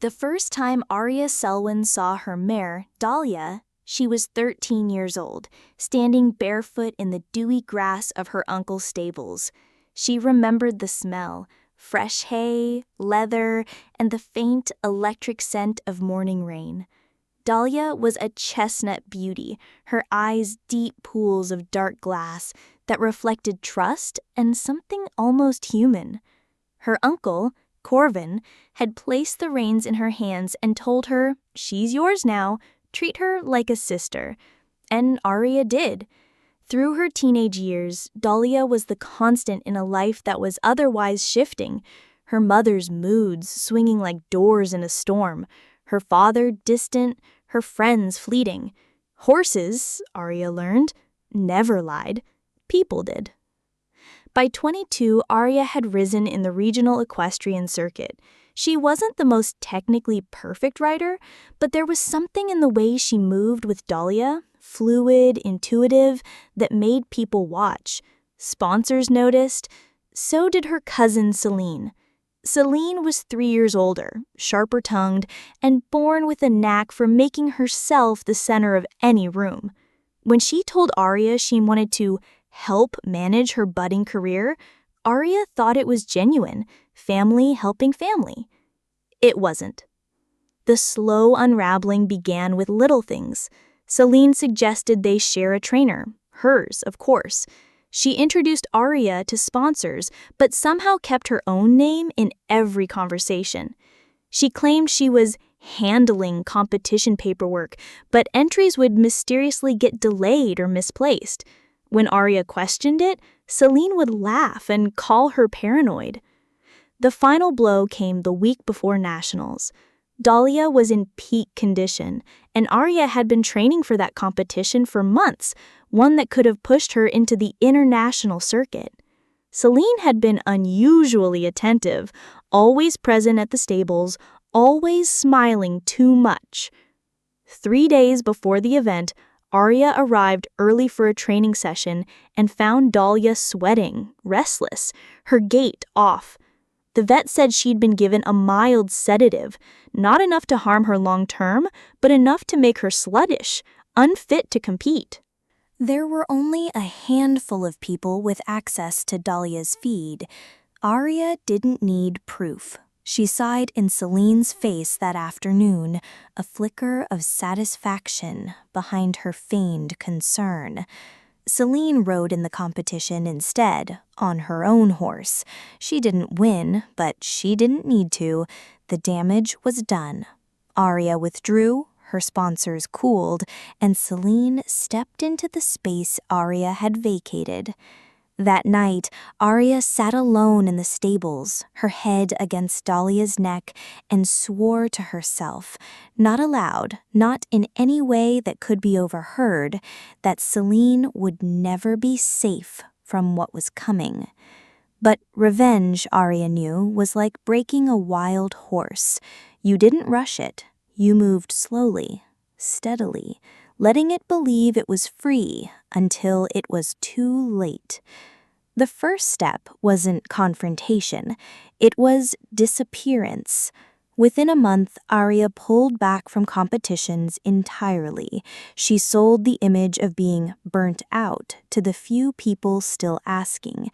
The first time Arya Selwyn saw her mare, Dahlia, she was 13 years old, standing barefoot in the dewy grass of her uncle's stables. She remembered the smell, fresh hay, leather, and the faint electric scent of morning rain. Dahlia was a chestnut beauty, her eyes deep pools of dark glass that reflected trust and something almost human. Her uncle, Corvin, had placed the reins in her hands and told her, "She's yours now, treat her like a sister." And Arya did. Through her teenage years, Dahlia was the constant in a life that was otherwise shifting, her mother's moods swinging like doors in a storm, her father distant, her friends fleeting. Horses, Arya learned, never lied. People did. By 22, Arya had risen in the regional equestrian circuit. She wasn't the most technically perfect rider, but there was something in the way she moved with Dahlia, fluid, intuitive, that made people watch. Sponsors noticed. So did her cousin Celine. Celine was 3 years older, sharper-tongued, and born with a knack for making herself the center of any room. When she told Arya she wanted to help manage her budding career, Arya thought it was genuine, family helping family. It wasn't. The slow unraveling began with little things. Celine suggested they share a trainer, hers, of course. She introduced Arya to sponsors, but somehow kept her own name in every conversation. She claimed she was handling competition paperwork, but entries would mysteriously get delayed or misplaced. When Arya questioned it, Celine would laugh and call her paranoid. The final blow came the week before nationals. Dahlia was in peak condition, and Arya had been training for that competition for months, one that could have pushed her into the international circuit. Celine had been unusually attentive, always present at the stables, always smiling too much. 3 days before the event, Arya arrived early for a training session and found Dahlia sweating, restless, her gait off. The vet said she'd been given a mild sedative, not enough to harm her long-term, but enough to make her sluggish, unfit to compete. There were only a handful of people with access to Dahlia's feed. Arya didn't need proof. She sighed in Celine's face that afternoon, a flicker of satisfaction behind her feigned concern. Celine rode in the competition instead, on her own horse. She didn't win, but she didn't need to. The damage was done. Arya withdrew, her sponsors cooled, and Celine stepped into the space Arya had vacated. That night, Arya sat alone in the stables, her head against Dahlia's neck, and swore to herself, not aloud, not in any way that could be overheard, that Celine would never be safe from what was coming. But revenge, Arya knew, was like breaking a wild horse. You didn't rush it. You moved slowly, steadily, letting it believe it was free until it was too late. The first step wasn't confrontation, it was disappearance. Within a month, Arya pulled back from competitions entirely. She sold the image of being burnt out to the few people still asking.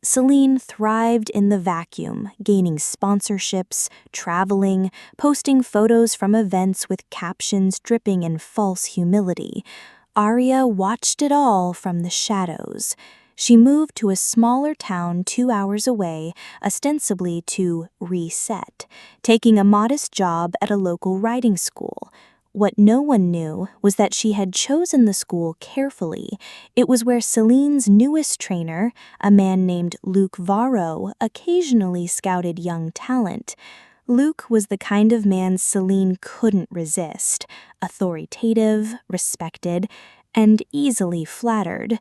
Celine thrived in the vacuum, gaining sponsorships, traveling, posting photos from events with captions dripping in false humility. Arya watched it all from the shadows. She moved to a smaller town 2 hours away, ostensibly to reset, taking a modest job at a local riding school. What no one knew was that she had chosen the school carefully. It was where Celine's newest trainer, a man named Luke Varro, occasionally scouted young talent. Luke was the kind of man Celine couldn't resist, authoritative, respected, and easily flattered.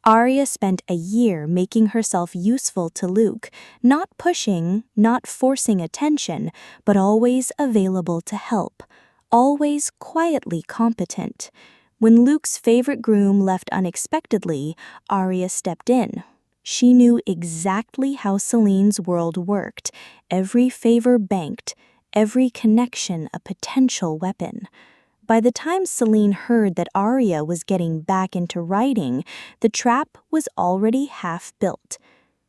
Arya spent a year making herself useful to Luke, not pushing, not forcing attention, but always available to help, always quietly competent. When Luke's favorite groom left unexpectedly, Arya stepped in. She knew exactly how Celine's world worked, every favor banked, every connection a potential weapon. By the time Celine heard that Arya was getting back into writing, the trap was already half built.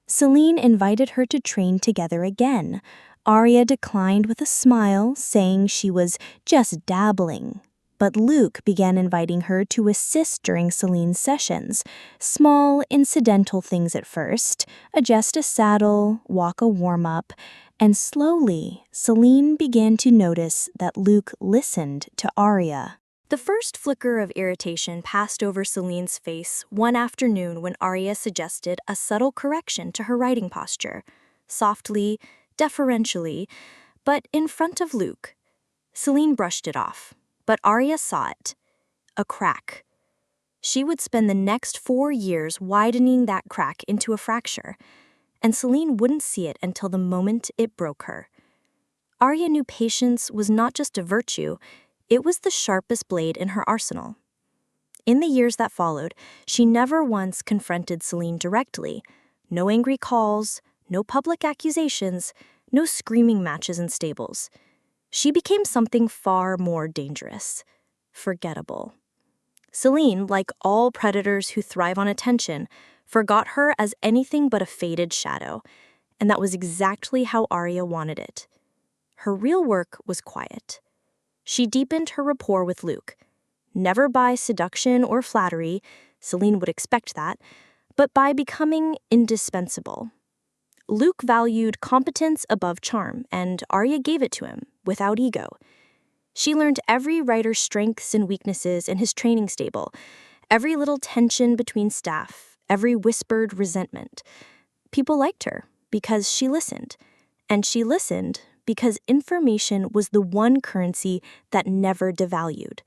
Celine invited her to train together again. Arya declined with a smile, saying she was just dabbling. But Luke began inviting her to assist during Celine's sessions. Small, incidental things at first: adjust a saddle, walk a warm-up, and slowly, Celine began to notice that Luke listened to Arya. The first flicker of irritation passed over Celine's face one afternoon when Arya suggested a subtle correction to her writing posture, softly, deferentially, but in front of Luke. Celine brushed it off, but Arya saw it. A crack. She would spend the next 4 years widening that crack into a fracture, and Celine wouldn't see it until the moment it broke her. Arya knew patience was not just a virtue, it was the sharpest blade in her arsenal. In the years that followed, she never once confronted Celine directly. No angry calls, no public accusations, no screaming matches in stables. She became something far more dangerous: forgettable. Celine, like all predators who thrive on attention, forgot her as anything but a faded shadow, and that was exactly how Arya wanted it. Her real work was quiet. She deepened her rapport with Luke, never by seduction or flattery, Celine would expect that, but by becoming indispensable. Luke valued competence above charm, and Arya gave it to him, without ego. She learned every writer's strengths and weaknesses in his training stable, every little tension between staff, every whispered resentment. People liked her because she listened, and she listened because information was the one currency that never devalued.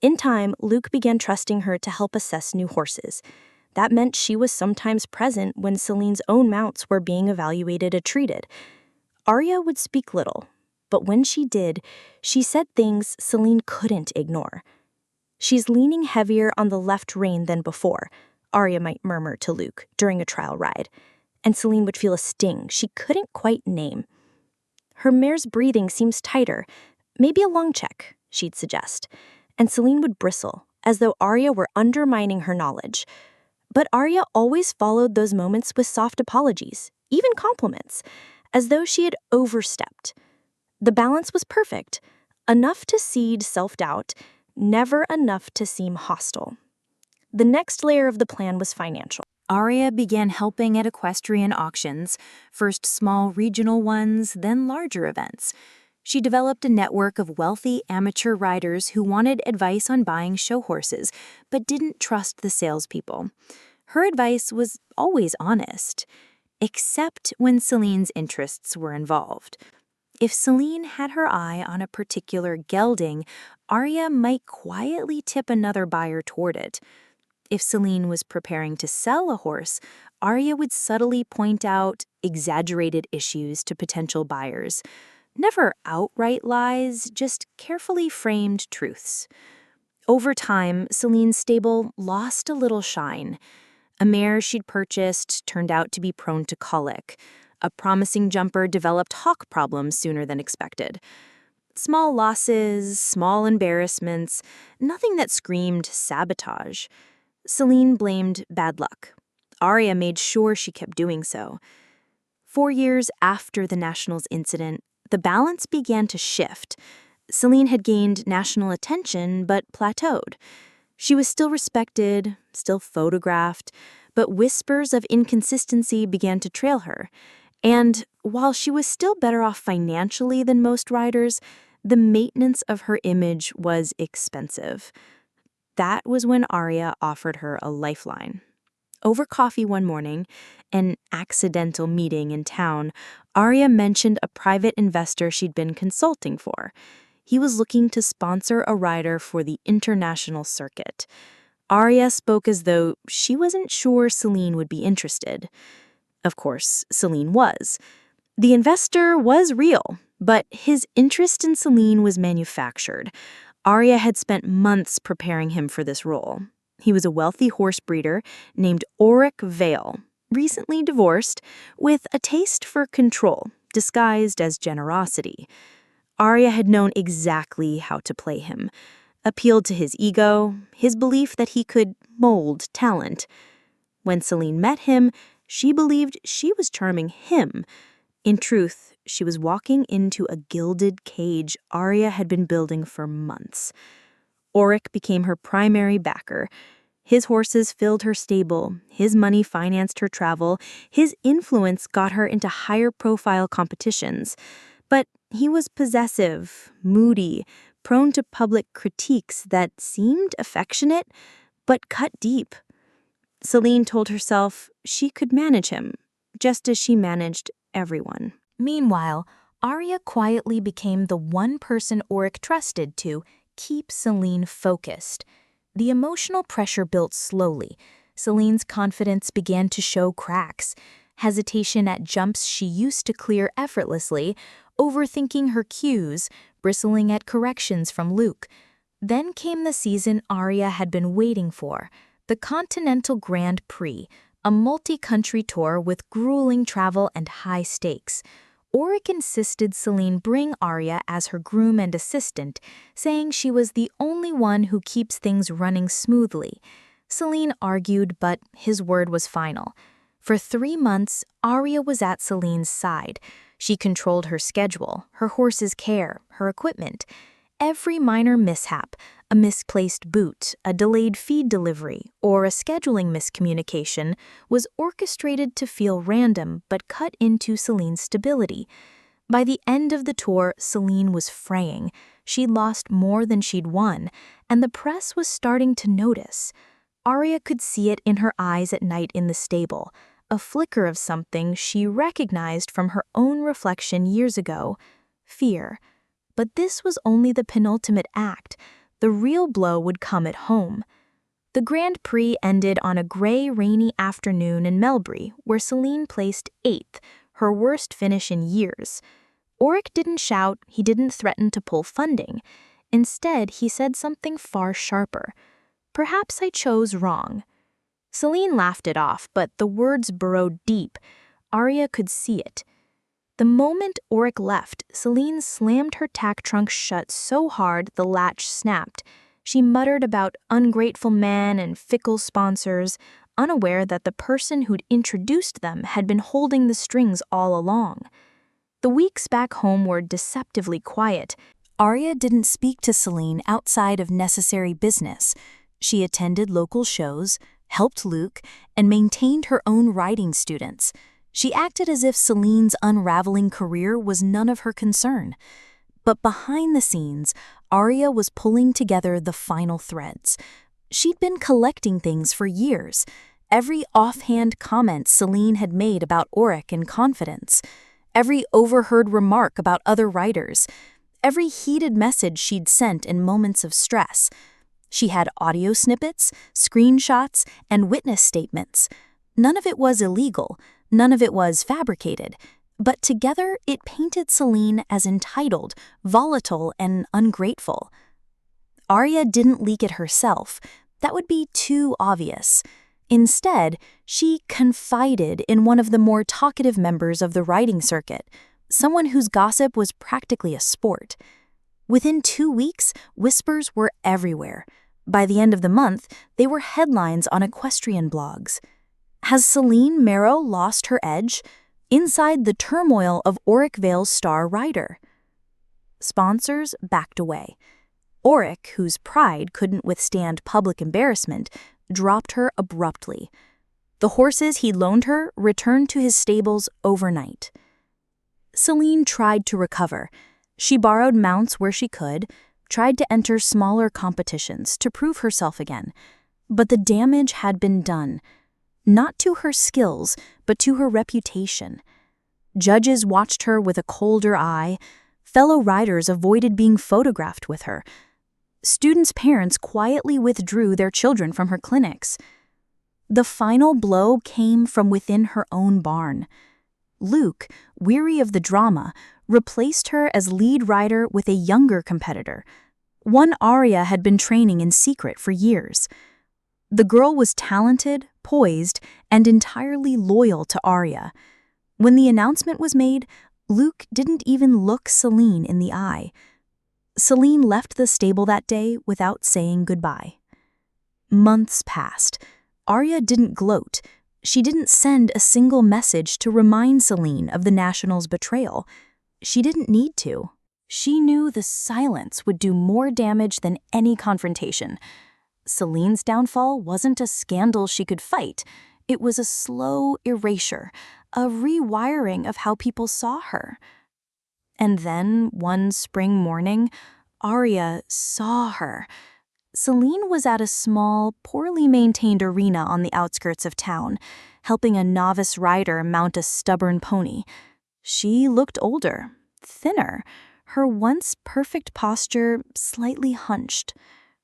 In time, Luke began trusting her to help assess new horses. That meant she was sometimes present when Celine's own mounts were being evaluated or treated. Arya would speak little, but when she did, she said things Celine couldn't ignore. "She's leaning heavier on the left rein than before," Arya might murmur to Luke during a trial ride, and Celine would feel a sting she couldn't quite name. "Her mare's breathing seems tighter. Maybe a long check," she'd suggest, and Celine would bristle, as though Arya were undermining her knowledge. But Arya always followed those moments with soft apologies, even compliments, as though she had overstepped. The balance was perfect, enough to seed self-doubt, never enough to seem hostile. The next layer of the plan was financial. Arya began helping at equestrian auctions, first small regional ones, then larger events. She developed a network of wealthy amateur riders who wanted advice on buying show horses, but didn't trust the salespeople. Her advice was always honest, except when Celine's interests were involved. If Celine had her eye on a particular gelding, Arya might quietly tip another buyer toward it. If Celine was preparing to sell a horse, Arya would subtly point out exaggerated issues to potential buyers. Never outright lies, just carefully framed truths. Over time, Celine's stable lost a little shine. A mare she'd purchased turned out to be prone to colic. A promising jumper developed hock problems sooner than expected. Small losses, small embarrassments, nothing that screamed sabotage. Celine blamed bad luck. Arya made sure she kept doing so. 4 years after the Nationals incident, the balance began to shift. Celine had gained national attention, but plateaued. She was still respected, still photographed, but whispers of inconsistency began to trail her. And while she was still better off financially than most riders, the maintenance of her image was expensive. That was when Arya offered her a lifeline. Over coffee one morning, an accidental meeting in town, Arya mentioned a private investor she'd been consulting for. He was looking to sponsor a rider for the international circuit. Arya spoke as though she wasn't sure Celine would be interested. Of course, Celine was. The investor was real, but his interest in Celine was manufactured. Arya had spent months preparing him for this role. He was a wealthy horse breeder named Auric Vale, recently divorced, with a taste for control, disguised as generosity. Arya had known exactly how to play him, appealed to his ego, his belief that he could mold talent. When Celine met him, she believed she was charming him. In truth, she was walking into a gilded cage Arya had been building for months. Auric became her primary backer. His horses filled her stable, his money financed her travel, his influence got her into higher-profile competitions. But he was possessive, moody, prone to public critiques that seemed affectionate, but cut deep. Celine told herself she could manage him, just as she managed everyone. Meanwhile, Arya quietly became the one person Auric trusted to keep Celine focused. The emotional pressure built slowly. Celine's confidence began to show cracks, hesitation at jumps she used to clear effortlessly, overthinking her cues, bristling at corrections from Luke. Then came the season Arya had been waiting for, the Continental Grand Prix, a multi-country tour with grueling travel and high stakes. Auric insisted Celine bring Arya as her groom and assistant, saying she was the only one who keeps things running smoothly. Celine argued, but his word was final. For 3 months, Arya was at Celine's side. She controlled her schedule, her horse's care, her equipment. Every minor mishap, a misplaced boot, a delayed feed delivery, or a scheduling miscommunication, was orchestrated to feel random but cut into Celine's stability. By the end of the tour, Celine was fraying. She'd lost more than she'd won, and the press was starting to notice. Arya could see it in her eyes at night in the stable, a flicker of something she recognized from her own reflection years ago: fear. But this was only the penultimate act. The real blow would come at home. The Grand Prix ended on a gray, rainy afternoon in Melbury, where Celine placed 8th, her worst finish in years. Auric didn't shout, he didn't threaten to pull funding. Instead, he said something far sharper. "Perhaps I chose wrong." Celine laughed it off, but the words burrowed deep. Arya could see it. The moment Auric left, Celine slammed her tack trunk shut so hard the latch snapped. She muttered about ungrateful men and fickle sponsors, unaware that the person who'd introduced them had been holding the strings all along. The weeks back home were deceptively quiet. Arya didn't speak to Celine outside of necessary business. She attended local shows, helped Luke, and maintained her own writing students. She acted as if Celine's unraveling career was none of her concern. But behind the scenes, Arya was pulling together the final threads. She'd been collecting things for years. Every offhand comment Celine had made about Auric in confidence, every overheard remark about other writers, every heated message she'd sent in moments of stress. She had audio snippets, screenshots, and witness statements. None of it was illegal. None of it was fabricated, but together it painted Celine as entitled, volatile, and ungrateful. Arya didn't leak it herself. That would be too obvious. Instead, she confided in one of the more talkative members of the writing circuit, someone whose gossip was practically a sport. Within 2 weeks, whispers were everywhere. By the end of the month, they were headlines on equestrian blogs. Has Celine Merrow lost her edge? Inside the turmoil of Auric Vale's star writer. Sponsors backed away. Auric, whose pride couldn't withstand public embarrassment, dropped her abruptly. The horses he'd loaned her returned to his stables overnight. Celine tried to recover. She borrowed mounts where she could, tried to enter smaller competitions to prove herself again. But the damage had been done. Not to her skills, but to her reputation. Judges watched her with a colder eye. Fellow riders avoided being photographed with her. Students' parents quietly withdrew their children from her clinics. The final blow came from within her own barn. Luke, weary of the drama, replaced her as lead rider with a younger competitor, one Arya had been training in secret for years. The girl was talented, poised, and entirely loyal to Arya. When the announcement was made, Luke didn't even look Celine in the eye. Celine left the stable that day without saying goodbye. Months passed. Arya didn't gloat. She didn't send a single message to remind Celine of the Nationals' betrayal. She didn't need to. She knew the silence would do more damage than any confrontation. Celine's downfall wasn't a scandal she could fight. It was a slow erasure, a rewiring of how people saw her. And then, one spring morning, Arya saw her. Celine was at a small, poorly maintained arena on the outskirts of town, helping a novice rider mount a stubborn pony. She looked older, thinner, her once perfect posture slightly hunched.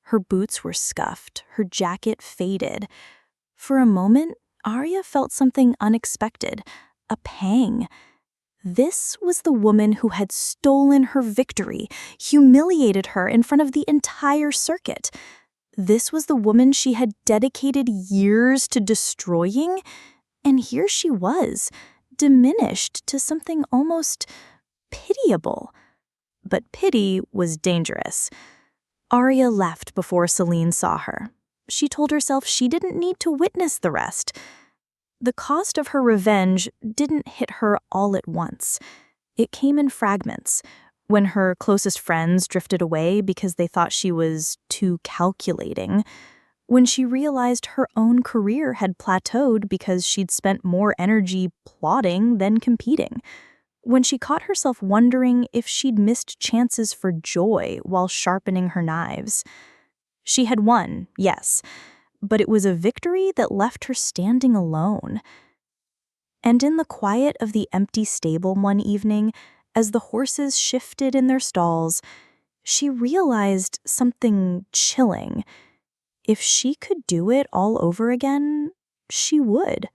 Her boots were scuffed, her jacket faded. For a moment, Arya felt something unexpected, a pang. This was the woman who had stolen her victory, humiliated her in front of the entire circuit. This was the woman she had dedicated years to destroying, and here she was, diminished to something almost pitiable. But pity was dangerous. Arya left before Celine saw her. She told herself she didn't need to witness the rest. The cost of her revenge didn't hit her all at once. It came in fragments, when her closest friends drifted away because they thought she was too calculating, when she realized her own career had plateaued because she'd spent more energy plotting than competing, when she caught herself wondering if she'd missed chances for joy while sharpening her knives. She had won, yes, but it was a victory that left her standing alone. And in the quiet of the empty stable one evening, as the horses shifted in their stalls, she realized something chilling. If she could do it all over again, she would.